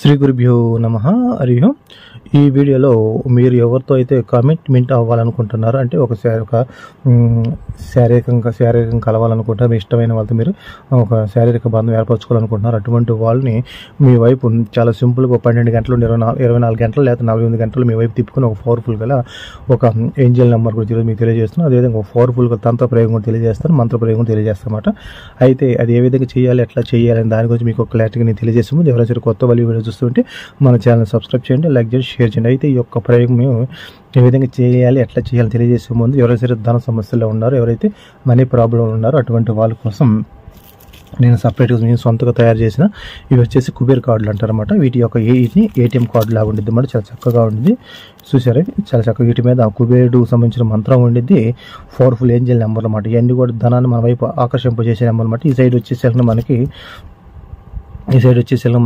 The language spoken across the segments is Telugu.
శ్రీ గురుభ్యో నమః. హరి ఓం. ఈ వీడియోలో మీరు ఎవరితో అయితే కమిట్మెంట్ అవ్వాలనుకుంటున్నారో, అంటే ఒక శారీరకంగా కలవాలనుకుంటారు, మీ ఇష్టమైన వాళ్ళతో మీరు ఒక శారీరక బంధం ఏర్పరచుకోవాలనుకుంటున్నారు, అటువంటి వాళ్ళని మీ వైపు చాలా సింపుల్గా 12 గంటలు 24 గంటలు లేదా 48 గంటలు మీ వైపు తిప్పుకొని ఒక పవర్ఫుల్ గల ఒక ఏంజల్ నెంబర్ గురించి మీకు తెలియజేస్తున్నాను. అదేవిధంగా ఒక పవర్ఫుల్గా తంత్ర ప్రయోగం కూడా తెలియజేస్తాను, మంత్ర ప్రయోగం తెలియజేస్తామాట. అయితే అది ఏ విధంగా చేయాలి, ఎట్లా చేయాలి అని దాని గురించి మీకు ఒక క్లారిటీగా నేను తెలియజేసే ముందు ఎవరైనా సరే కొత్త వాళ్ళు వీడియో చూస్తుంటే మన ఛానల్ సబ్స్క్రైబ్ చేయండి, లైక్ చేయండి, షేర్ చేయండి. అయితే ఈ యొక్క ప్రయోగం మేము ఏ విధంగా చేయాలి, ఎట్లా చేయాలని తెలియజేసే ముందు ఎవరైనా సరే ధన సమస్యలో ఉన్నారో, ఎవరైతే మనీ ప్రాబ్లం ఉన్నారో అటువంటి వాళ్ళ కోసం నేను సపరేట్గా నేను సొంతగా తయారు చేసిన ఇవి వచ్చేసి కుబేర్ కార్డులు అంటారన్నమాట. వీటి యొక్క ఏటీఎం కార్డు లాగా ఉండిద్ది అన్నమాట. చాలా చక్కగా ఉండిద్ది, చూసారా, చాలా చక్కగా. వీటి మీద కుబేరుడు సంబంధించిన మంత్రం ఉండిద్ది, పవర్ఫుల్ ఏంజల్ నెంబర్ అన్నమాట. ఇవన్నీ కూడా ధనాన్ని మన వైపు ఆకర్షింపజేసే నెంబర్ అన్నమాట. ఈ సైడ్ వచ్చేసరికి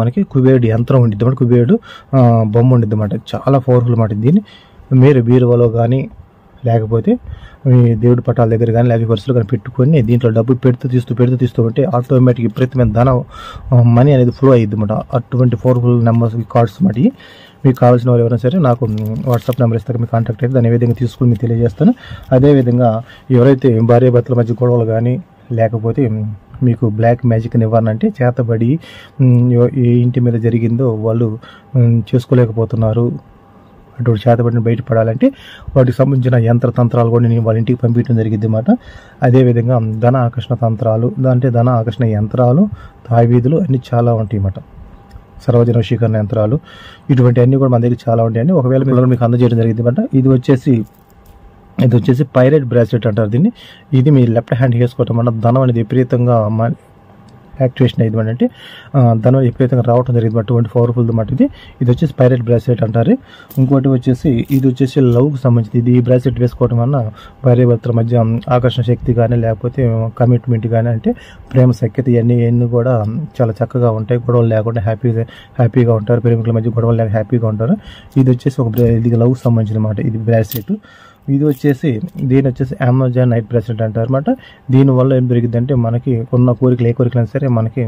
మనకి కుబేరుడు యంత్రం ఉండిద్ది అన్నమాట, కుబేరుడు బొమ్మ ఉండిద్ది అన్నమాట. చాలా పవర్ఫుల్ అన్నమాట. దీన్ని మీరు బీరువాలో కానీ లేకపోతే మీ దేవుడి పటాల దగ్గర కానీ లేకపోతే వరుసలు కానీ పెట్టుకొని దీంట్లో డబ్బులు పెడుతూ ఉంటే ఆటోమేటిక్ విపరీతమైన మనీ అనేది ఫ్లో అయ్యిద్ది అన్నమాట. అటువంటి పవర్ఫుల్ నెంబర్స్ కార్డ్స్ అన్నమాట. మీకు కావాల్సిన వాళ్ళు ఎవరైనా సరే నాకు వాట్సాప్ నెంబర్ ఇస్తాక మీకు కాంటాక్ట్ అయితే దాని ఏ విధంగా తీసుకుని మీకు తెలియజేస్తాను. అదేవిధంగా ఎవరైతే భార్యాభర్తల మధ్య గొడవలు కానీ లేకపోతే మీకు బ్లాక్ మ్యాజిక్ నివారణ, అంటే చేతబడి ఏ ఇంటి మీద జరిగిందో వాళ్ళు చేసుకోలేకపోతున్నారు, అటువంటి చేతబడిని బయటపడాలంటే వాటికి సంబంధించిన యంత్రతంత్రాలు కూడా నేను వాళ్ళ ఇంటికి పంపించడం జరిగింది అన్నమాట. అదేవిధంగా ధన ఆకర్షణ తంత్రాలు, అంటే ధన ఆకర్షణ యంత్రాలు, తావీదులు అన్నీ చాలా ఉంటాయి అన్నమాట. సర్వజన వశీకరణ యంత్రాలు ఇటువంటి అన్నీ కూడా మన దగ్గర చాలా ఉంటాయండి. ఒకవేళ మీకు అందజేయడం జరిగింది అన్నమాట. ఇది వచ్చేసి పైరేట్ బ్రాస్లెట్ అంటారు దీన్ని. ఇది మీ లెఫ్ట్ హ్యాండ్ వేసుకోవటం వల్ల ధనం అనేది విపరీతంగా యాక్టివేషన్ అయ్యింది అంటే ధనం విపరీతంగా రావడం జరిగింది అటువంటి పవర్ఫుల్ అన్నమాట. ఇది వచ్చేసి పైరేట్ బ్రాస్లెట్ అంటారు. ఇంకోటి ఇది వచ్చేసి లవ్కి సంబంధించి. ఈ బ్రాస్లెట్ వేసుకోవడం వల్ల భార్యాభర్తల మధ్య ఆకర్షణ శక్తి కానీ లేకపోతే కమిట్మెంట్ కానీ, అంటే ప్రేమ సఖ్యత ఇవన్నీ కూడా చాలా చక్కగా ఉంటాయి. గొడవలు లేకుండా హ్యాపీగా ఉంటారు, ప్రేమికుల మధ్య గొడవలు లేక హ్యాపీగా ఉంటారు. ఇది వచ్చేసి ఇది లవ్కి సంబంధించిన అన్నమాట. ఇది బ్రాస్లెట్. దీని వచ్చేసి అమెజాన్ నైట్ బ్రాస్లెట్ అంటారు అనమాట. దీనివల్ల ఏం జరిగిందంటే మనకి ఉన్న కోరికలు ఏ కోరికలైనా సరే మనకి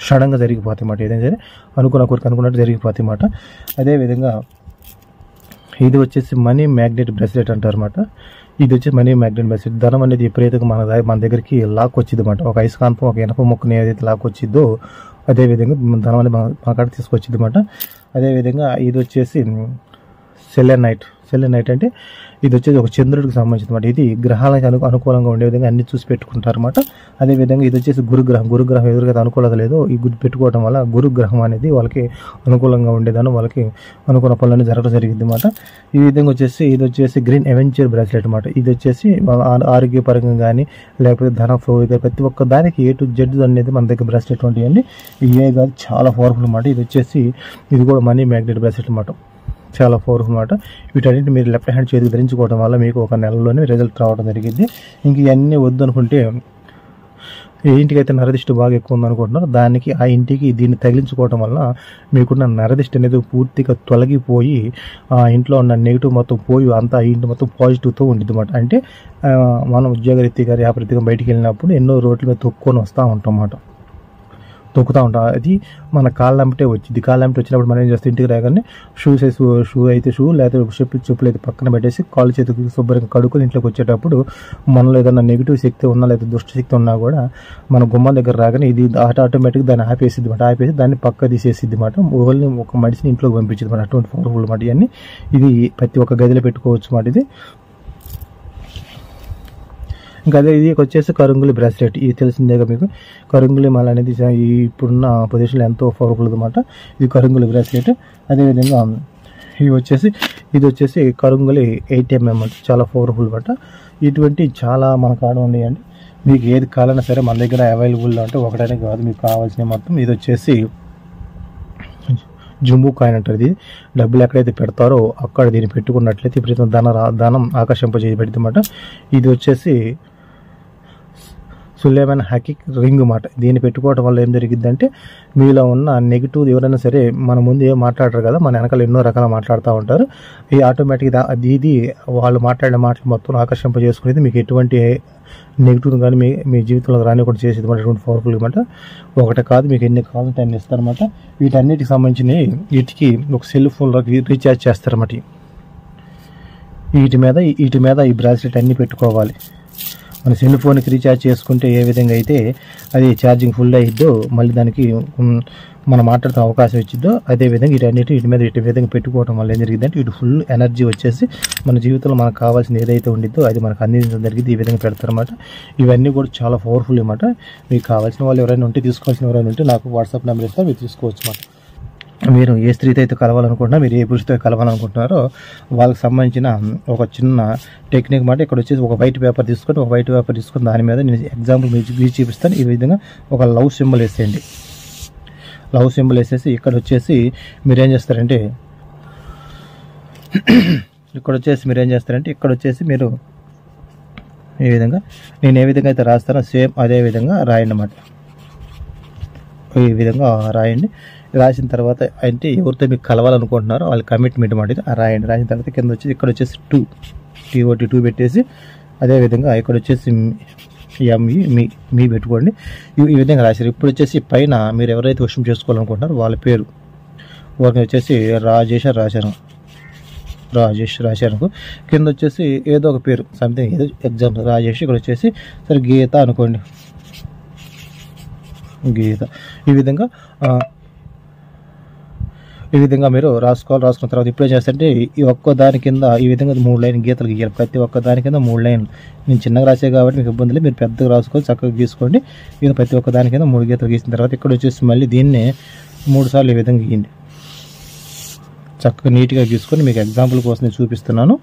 సడన్గా జరిగిపోతాయి అన్నమాట. ఏదైనా సరే అనుకున్న కోరిక అనుకున్నట్టు జరిగిపోతాయి అన్నమాట. అదేవిధంగా ఇది వచ్చేసి మనీ మ్యాగ్నెట్ బ్రాస్లెట్ అంటారు అనమాట. ఇది వచ్చేసి మనీ మ్యాగ్నెట్ బ్రాస్లెట్. ధనం అనేది విపరీతంగా మన దగ్గరికి లాక్ వచ్చింది అన్నమాట. ఒక అయస్కాంతం, ఒక ఇనప మొక్కని ఏదైతే లాక్ వచ్చిందో అదేవిధంగా ధనం అనేది మన కాడ తీసుకొచ్చింది అన్నమాట. అదేవిధంగా ఇది వచ్చేసి సెలెనైట్ అంటే ఇది వచ్చేసి ఒక చంద్రుడికి సంబంధించిన అన్నమాట. ఇది గ్రహాలకు అనుకూలంగా ఉండే విధంగా అన్ని చూసి పెట్టుకుంటారు అన్నమాట. అదేవిధంగా ఇది వచ్చేసి గురుగ్రహం ఎదురుగా అనుకూలత లేదో ఈ గుర్తు పెట్టుకోవడం వల్ల గురుగ్రహం అనేది వాళ్ళకి అనుకూలంగా ఉండేదాన్ని, వాళ్ళకి అనుకున్న పనులన్నీ జరగడం జరిగింది అన్నమాట. ఈ విధంగా ఇది వచ్చేసి గ్రీన్ అవెంచర్ బ్రాస్లెట్ అన్నమాట. ఇది వచ్చేసి ఆరోగ్యపరంగా కానీ లేకపోతే ధన ఫ్లో ప్రతి ఒక్క దానికి A to Z అనేది మన దగ్గర బ్రాస్లెట్ ఉంటాయండి. ఇవే కాదు, చాలా పవర్ఫుల్ అన్నమాట. ఇది కూడా మనీ మ్యాగ్నెట్ బ్రాస్లెట్ అన్నమాట. చాలా పవర్ఫుల్ అన్నమాట. వీటన్నింటి మీరు లెఫ్ట్ హ్యాండ్ చేతికి ధరించుకోవడం వల్ల మీకు ఒక నెలలోనే రిజల్ట్ రావడం జరిగింది. ఇంక ఇవన్నీ వద్దు అనుకుంటే ఏ ఇంటికైతే నరదిష్టి బాగా ఎక్కువ ఉందనుకుంటున్నారో దానికి ఆ ఇంటికి దీన్ని తగిలించుకోవడం వల్ల మీకున్న నరదిష్టి అనేది పూర్తిగా తొలగిపోయి ఆ ఇంట్లో ఉన్న నెగిటివ్ మొత్తం పోయి అంతా ఆ ఇంటి మొత్తం పాజిటివ్తో ఉండిద్ది అన్నమాట. అంటే మనం ఉద్యోగరీత్యాగా వ్యాపారీత్యాగా బయటికి వెళ్ళినప్పుడు ఎన్నో రోడ్ల మీద తొక్కుని వస్తూ ఉంటాం అన్నమాట. తొక్కుతూ ఉంటాం. అది మన కాళ్ళంటే వచ్చినప్పుడు మనం ఏం చేస్తాం, ఇంటికి రాగానే షూ లేకపోతే చెప్పులు అయితే పక్కన పెట్టేసి కాళ్ళు చేతికి శుభ్రంగా కడుక్కొని ఇంట్లోకి వచ్చేటప్పుడు మనలో ఏదైనా నెగిటివ్ శక్తి ఉన్నా లేదా దుష్ట శక్తి ఉన్నా కూడా మన గుమ్మం దగ్గర రాగానే ఇది ఆటోమేటిక్గా దాన్ని ఆపేసి దాన్ని పక్క తీసేసిద్ది అన్నమాట. ఓన్లీ ఒక మనిషిని ఇంట్లోకి పంపించింది అన్నమాట. అటువంటి పవర్ఫుల్ అన్నమాట. ఇవన్నీ ఇది ప్రతి ఒక్క గదిలో పెట్టుకోవచ్చు అన్నమాట. ఇది ఇంకా అదే ఇది వచ్చేసి కరుంగులి బ్రాస్లెట్. ఇది తెలిసిందేగా మీకు. కరుంగులి మాల అనేది ఇప్పుడున్న పొజిషన్లో ఎంతో పవర్ఫుల్ అన్నమాట. ఇది కరుంగులి బ్రాస్లెట్. అదేవిధంగా ఇది వచ్చేసి కరుంగులి 8mm అన్నమాట. చాలా పవర్ఫుల్ అన్నమాట. ఇటువంటి చాలా మన కాడ ఉన్నాయండి. మీకు ఏది కావాలన్నా సరే మన దగ్గర అవైలబుల్ అంటే ఒకటనే కాదు, మీకు కావాల్సిన మొత్తం. ఇది వచ్చేసి జంబూ కాయిన్ అంటారు. ఇది డబ్బులు ఎక్కడైతే పెడతారో అక్కడ దీన్ని పెట్టుకున్నట్లయితే ఇప్పుడు ధనం ఆకర్షింపజేయబడింది అన్నమాట. ఇది వచ్చేసి సులేమాన్ హకీక్ రింగ్ మాట. దీన్ని పెట్టుకోవడం వల్ల ఏం జరిగిద్దంటే మీలో ఉన్న నెగిటివ్ ఎవరైనా సరే మన ముందు ఏం మాట్లాడరు కదా, మన వెనకాల ఎన్నో రకాల మాట్లాడుతూ ఉంటారు. ఈ ఆటోమేటిక్గా ఇది వాళ్ళు మాట్లాడిన మాటలు మొత్తం ఆకర్షింపజేసుకునేది, మీకు ఎటువంటి నెగిటివ్ కానీ మీ జీవితంలో రానివ్వకుండా చేసేది అటువంటి పవర్ఫుల్ అనమాట. ఒకటే కాదు, మీకు ఎన్ని కావాలంటే అన్ని ఇస్తారన్నమాట. వీటన్నిటికి సంబంధించిన వీటికి ఒక సెల్ ఫోన్లోకి రీఛార్జ్ చేస్తారన్నమాట. వీటి మీద ఈ బ్రాస్లెట్ అన్నీ పెట్టుకోవాలి. మన సెల్ ఫోన్కి రీఛార్జ్ చేసుకుంటే ఏ విధంగా అయితే అది ఛార్జింగ్ ఫుల్ అయ్యిద్దో, మళ్ళీ దానికి మనం మాట్లాడుతూ అవకాశం ఇచ్చిద్దో, అదేవిధంగా వీటి మీద ఇటు విధంగా పెట్టుకోవడం వల్ల ఏం జరిగిందంటే ఇటు ఫుల్ ఎనర్జీ వచ్చేసి మన జీవితంలో మనకు కావాల్సింది ఏదైతే ఉండిద్దో అది మనకు అందించడం జరిగింది. ఈ విధంగా పెడతారన్నమాట. ఇవన్నీ కూడా చాలా పవర్ఫుల్ అన్నమాట. మీకు కావాల్సిన వాళ్ళు ఎవరైనా ఉంటే, తీసుకోవాల్సిన ఎవరైనా ఉంటే నాకు వాట్సాప్ నెంబర్ ఇస్తే మీరు తీసుకోవచ్చు అన్నమాట. మీరు ఏ స్త్రీతో అయితే కలవాలనుకుంటున్నా, మీరు ఏ పురుషుతో కలవాలనుకుంటున్నారో వాళ్ళకి సంబంధించిన ఒక చిన్న టెక్నిక్ మాట. ఇక్కడ వచ్చేసి ఒక వైట్ పేపర్ తీసుకొని దాని మీద నేను ఎగ్జాంపుల్ మీకు చూపిస్తాను. ఈ విధంగా ఒక లవ్ సింబల్ వేసేయండి. లవ్ సింబల్ వేసేసి ఇక్కడ వచ్చేసి మీరేం చేస్తారంటే మీరు ఈ విధంగా నేను ఏ విధంగా అయితే రాస్తానో సేమ్ అదే విధంగా రాయండి అన్నమాట. ఈ విధంగా రాయండి. రాసిన తర్వాత అంటే ఎవరితో మీకు కలవాలనుకుంటున్నారో వాళ్ళ కమిట్మెంట్ మాట రాయండి. రాసిన తర్వాత కింద వచ్చేసి ఇక్కడ వచ్చేసి TOT2 పెట్టేసి, అదేవిధంగా ఇక్కడ వచ్చేసి ME మీ పెట్టుకోండి. ఈ విధంగా రాశారు. ఇప్పుడు వచ్చేసి పైన మీరు ఎవరైతే విషయం చేసుకోవాలనుకుంటున్నారో వాళ్ళ పేరు వారికి వచ్చేసి రాజేష్ రాశారు. కింద వచ్చేసి ఏదో ఒక పేరు సంథింగ్ ఏదో ఎగ్జాంపుల్ రాజేష్. ఇక్కడ వచ్చేసి సరే గీత అనుకోండి, గీత. ఈ విధంగా మీరు రాసుకున్న తర్వాత ఇప్పుడు ఏం చేస్తారంటే ఈ ఒక్క దాని కింద ఈ విధంగా 3 లైన్ గీతలు గీయాలి. ప్రతి ఒక్క దాని కింద 3 లైన్లు. నేను చిన్నగా రాసే కాబట్టి మీకు ఇబ్బంది లేదు, మీరు పెద్దగా రాసుకొని చక్కగా గీసుకోండి. ఇది ప్రతి ఒక్క దాని కింద 3 గీతలు గీసిన తర్వాత ఇక్కడ వచ్చేసి మళ్ళీ దీన్ని 3 సార్లు ఈ విధంగా గీయండి. చక్కగా నీట్గా గీసుకొని మీకు ఎగ్జాంపుల్ కోసం నేను చూపిస్తున్నాను.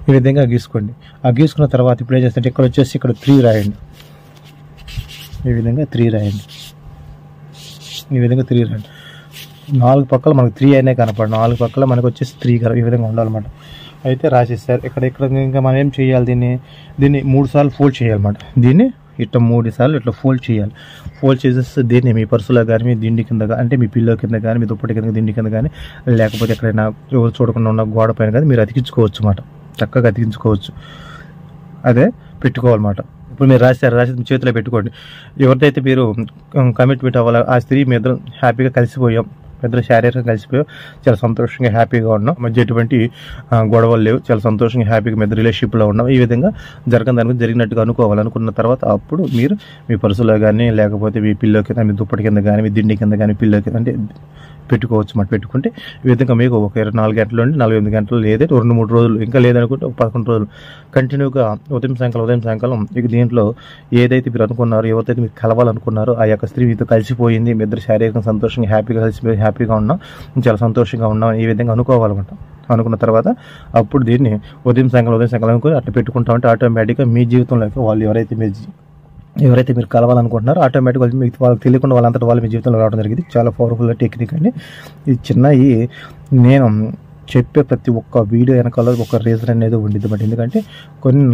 ఈ విధంగా గీసుకోండి. ఆ గీసుకున్న తర్వాత ఇప్పుడు ఏం చేస్తారంటే ఇక్కడ వచ్చేసి ఇక్కడ 3 రాయండి. ఈ విధంగా 3 రాయండి. 4 పక్కల మనకు 3 అయినా కనపడు. 4 పక్కల మనకు వచ్చేసి 3 ఈ విధంగా ఉండాలన్నమాట. అయితే రాసేస్తారు. ఇక్కడ ఇంకా మనం ఏం చేయాలి, దీన్ని 3 సార్లు ఫోల్డ్ చేయాలన్నమాట. దీన్ని ఇట్లా 3 సార్లు ఇట్లా ఫోల్డ్ చేయాలి. ఫోల్డ్ చేసేస్తే దీన్ని మీ పర్సులో కానీ, మీ దిండి కింద కానీ, అంటే మీ పిల్లో కింద కానీ, మీ దుప్పటి కింద దిండి కింద కానీ, లేకపోతే ఎక్కడైనా ఎవరు చూడకుండా ఉన్న గోడ పైన కానీ మీరు అతికించుకోవచ్చు అన్నమాట. చక్కగా అతికించుకోవచ్చు. అదే పెట్టుకోవాలన్నమాట. ఇప్పుడు మీరు రాశారు, మీ చేతిలో పెట్టుకోండి. ఎవరిదైతే మీరు కమిట్మెంట్ అవ్వాలి ఆ స్త్రీ మీ ఇద్దరు హ్యాపీగా కలిసిపోయాం, ఇద్దరు శారీరకంగా కలిసిపోయాం, చాలా సంతోషంగా హ్యాపీగా ఉన్నాం, మధ్య ఎటువంటి గొడవలు లేవు, చాలా సంతోషంగా హ్యాపీగా మీ ఇద్దరు రిలేషన్షిప్లో ఉన్నాం. ఈ విధంగా జరిగినట్టుగా అనుకున్న తర్వాత అప్పుడు మీరు మీ పర్సులో కానీ, లేకపోతే మీ పిల్లో కింద, మీ దుప్పటి కింద కానీ, మీ దిండి కింద కానీ, పిల్లో కింద అంటే పెట్టుకోవచ్చు మాట. పెట్టుకుంటే ఈ విధంగా మీకు ఒక 24 గంటల నుండి 48 గంటలు, లేదంటే 2-3 రోజులు, ఇంకా లేదనుకుంటే ఒక 11 రోజులు కంటిన్యూగా ఉదయం సాయంకాలం ఇక దీంట్లో ఏదైతే మీరు అనుకున్నారో, ఎవరితో మీరు కలవాలనుకున్నారో ఆ యొక్క స్త్రీ మీతో కలిసిపోయింది, మీ ఇద్దరు శారీరకంగా సంతోషంగా హ్యాపీగా ఉన్నాం, చాలా సంతోషంగా ఉన్నాం, ఈ విధంగా అనుకోవాలన్నమాట. అనుకున్న తర్వాత అప్పుడు దీన్ని ఉదయం సాయంకాలం అనుకుని అట్లా పెట్టుకుంటామంటే ఆటోమేటిక్గా మీ జీవితంలోకి వాళ్ళు ఎవరైతే మీరు కలవాలనుకుంటున్నారో ఆటోమేటిక్గా వాళ్ళకి తెలియకుండా వాళ్ళంతటా వాళ్ళు మీ జీవితంలో రావడం జరిగింది. చాలా పవర్ఫుల్ టెక్నిక్ అండి. ఇది చిన్నవి నేను చెప్పే ప్రతి ఒక్క వీడియో వెనకాల ఒక రీజన్ అనేది ఉండిద్ది. బట్ ఎందుకంటే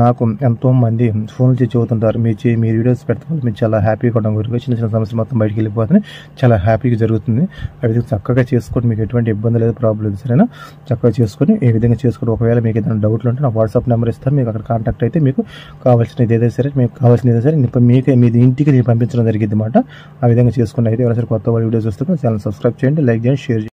నాకు ఎంతోమంది ఫోన్ చేసి చెబుతుంటారు, మీ వీడియోస్ పెడితే మీరు చాలా హ్యాపీగా ఉండడం గురించి, చిన్న సమస్యలు మొత్తం బయటికి వెళ్ళిపోతుంది, చాలా హ్యాపీగా జరుగుతుంది. ఆ విధంగా చక్కగా చేసుకొని మీకు ఎటువంటి ఇబ్బంది లేదు, ప్రాబ్లం లేదు, సరేనా? చక్కగా చేసుకొని ఈ విధంగా చేసుకొని ఒకవేళ మీకు ఏదైనా డౌట్లు ఉంటే నాకు వాట్సాప్ నెంబర్ ఇస్తాను, మీకు అక్కడ కాంటాక్ట్ అయితే మీకు కావాల్సినది ఏదైతే సరే మీ ఇంటికి నేను పంపించడం జరిగింది అన్నమాట. ఆ విధంగా చేసుకుని అయితే ఎవరైనా కొత్త వీడియోస్ వస్తే ఛానల్ సబ్స్క్రైబ్ చేయండి, లైక్ చేయండి, షేర్ చేయండి.